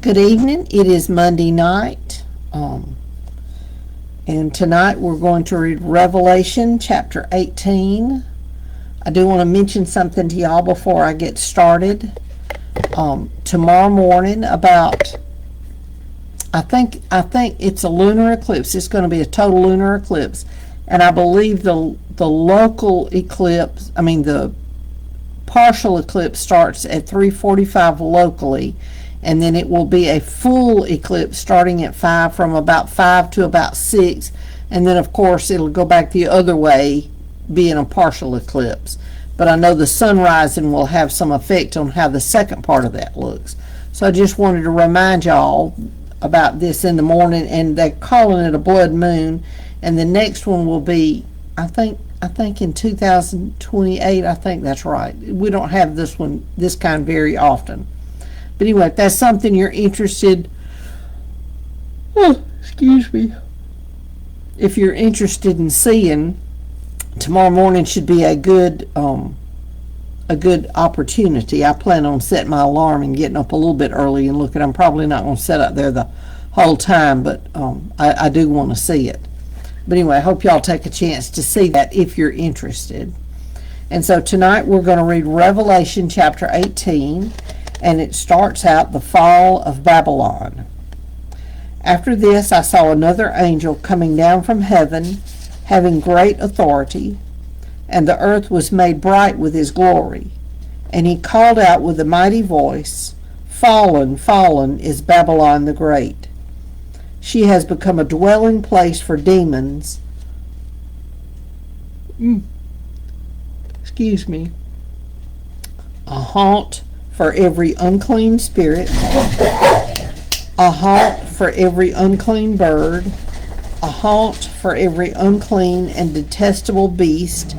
Good evening. It is Monday night, and tonight we're going to read Revelation chapter 18. I do want to mention something to y'all before I get started. Tomorrow morning, I think it's a lunar eclipse. It's going to be a total lunar eclipse, and I believe the local eclipse, the partial eclipse starts at 3:45 locally. And then it will be a full eclipse starting at 5 from about 5 to about 6. And then, of course, it'll go back the other way, being a partial eclipse. But I know the sun rising will have some effect on how the second part of that looks. So I just wanted to remind y'all about this in the morning. And they're calling it a blood moon. And the next one will be, I think in 2028, I think that's right. We don't have this kind very often. But anyway, if that's something you're interested, if you're interested in seeing, tomorrow morning should be a good opportunity. I plan on setting my alarm and getting up a little bit early and looking. I'm probably not going to sit up there the whole time, but I do want to see it. But anyway, I hope y'all take a chance to see that if you're interested. And so tonight we're going to read Revelation chapter 18. And it starts out the fall of Babylon. After this I saw another angel coming down from heaven, having great authority, and the earth was made bright with his glory. And he called out with a mighty voice, "Fallen, fallen is Babylon the Great. She has become a dwelling place for demons." A haunt for every unclean spirit, a haunt for every unclean bird, a haunt for every unclean and detestable beast,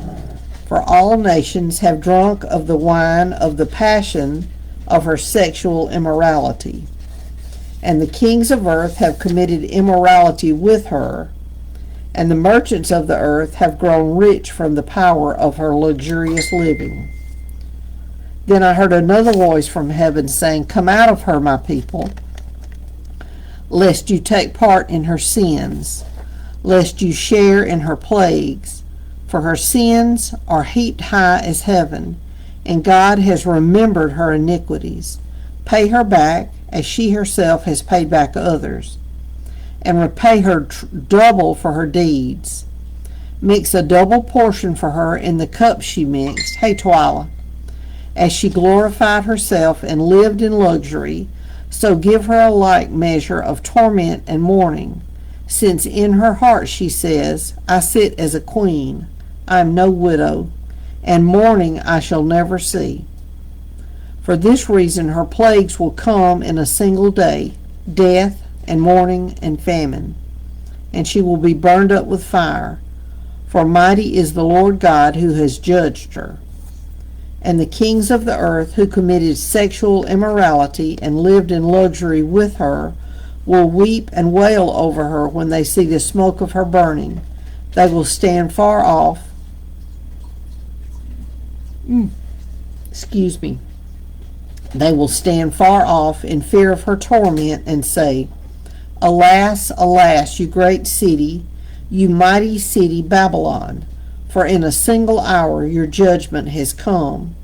for all nations have drunk of the wine of the passion of her sexual immorality. And the kings of earth have committed immorality with her, and the merchants of the earth have grown rich from the power of her luxurious living. Then I heard another voice from heaven saying, "Come out of her, my people, lest you take part in her sins, lest you share in her plagues. For her sins are heaped high as heaven, and God has remembered her iniquities. Pay her back as she herself has paid back others, and repay her double for her deeds. Mix a double portion for her in the cup she mixed." Hey, Twyla. "As she glorified herself and lived in luxury, so give her a like measure of torment and mourning, since in her heart she says, I sit as a queen, I am no widow, and mourning I shall never see. For this reason her plagues will come in a single day, death and mourning and famine, and she will be burned up with fire, for mighty is the Lord God who has judged her. And the kings of the earth who committed sexual immorality and lived in luxury with her will weep and wail over her when they see the smoke of her burning. They will stand far off. They will stand far off in fear of her torment and say, Alas, alas, you great city, you mighty city Babylon, for in a single hour your judgment has come.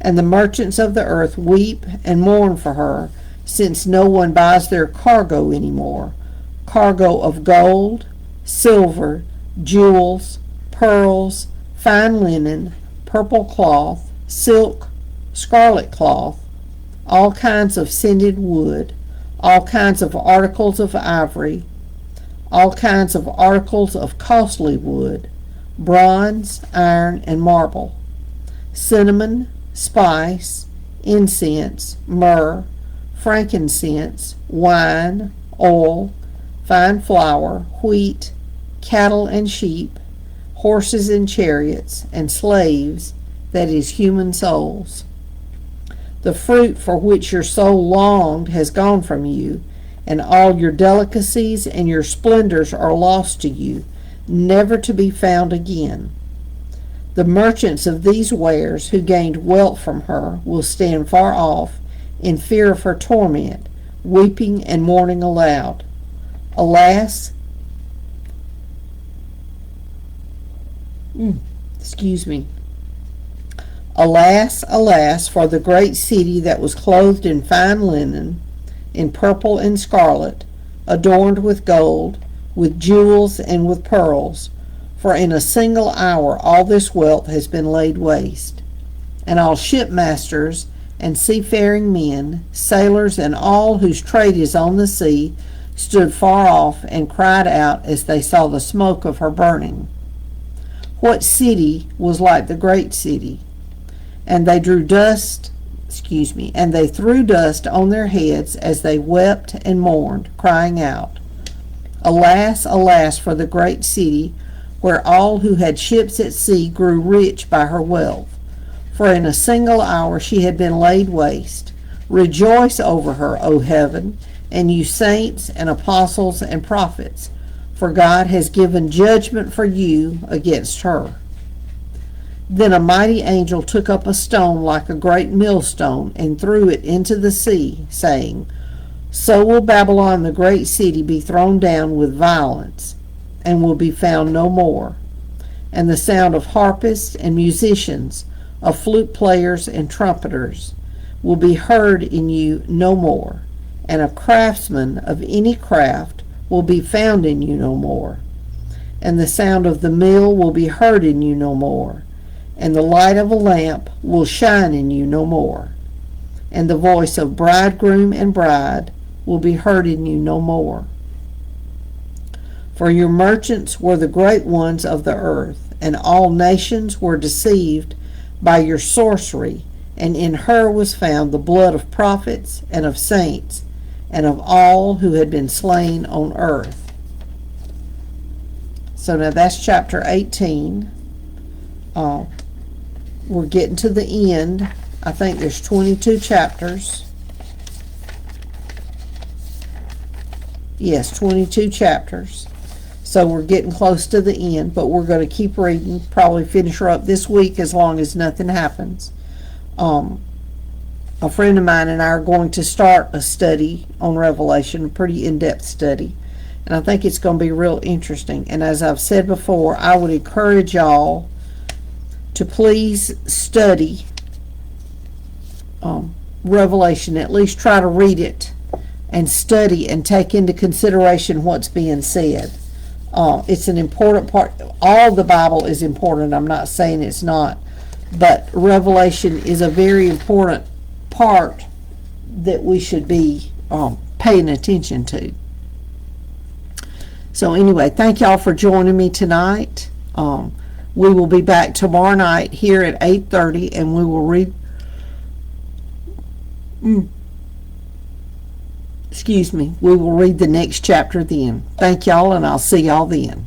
And the merchants of the earth weep and mourn for her, since no one buys their cargo anymore, cargo of gold, silver, jewels, pearls, fine linen, purple cloth, silk, scarlet cloth, all kinds of scented wood, all kinds of articles of ivory, all kinds of articles of costly wood, bronze, iron, and marble, cinnamon, spice, incense, myrrh, frankincense, wine, oil, fine flour, wheat, cattle and sheep, horses and chariots, and slaves, that is, human souls. The fruit for which your soul longed has gone from you, and all your delicacies and your splendors are lost to you, never to be found again. The merchants of these wares who gained wealth from her will stand far off in fear of her torment weeping and mourning aloud. Alas, excuse me. Alas, alas, for the great city that was clothed in fine linen, in purple and scarlet, adorned with gold, with jewels and with pearls. For in a single hour all this wealth has been laid waste. And all shipmasters and seafaring men, sailors, and all whose trade is on the sea, stood far off and cried out as they saw the smoke of her burning. What city was like the great city? And they threw dust on their heads as they wept and mourned, crying out, Alas, alas, for the great city, where all who had ships at sea grew rich by her wealth. For in a single hour she had been laid waste. Rejoice over her, O heaven, and you saints and apostles and prophets, for God has given judgment for you against her. Then a mighty angel took up a stone like a great millstone and threw it into the sea, saying, So will Babylon the great city be thrown down with violence, and will be found no more. And the sound of harpists and musicians, of flute players and trumpeters, will be heard in you no more, and a craftsman of any craft will be found in you no more. And the sound of the mill will be heard in you no more, and the light of a lamp will shine in you no more. And the voice of bridegroom and bride will be heard in you no more. For your merchants were the great ones of the earth, and all nations were deceived by your sorcery, and in her was found the blood of prophets and of saints, and of all who had been slain on earth. So now that's chapter 18. We're getting to the end. I think there's 22 chapters. Yes, 22 chapters. So we're getting close to the end, but we're going to keep reading, probably finish her up this week as long as nothing happens. A friend of mine and I are going to start a study on Revelation, a pretty in-depth study, and I think it's going to be real interesting. And as I've said before, I would encourage y'all to please study Revelation, at least try to read it and study and take into consideration what's being said. It's an important part. All the Bible is important. I'm not saying it's not. But Revelation is a very important part that we should be paying attention to. So anyway, thank y'all for joining me tonight. We will be back tomorrow night here at 8:30, and we will read... we will read the next chapter then. Thank y'all, and I'll see y'all then.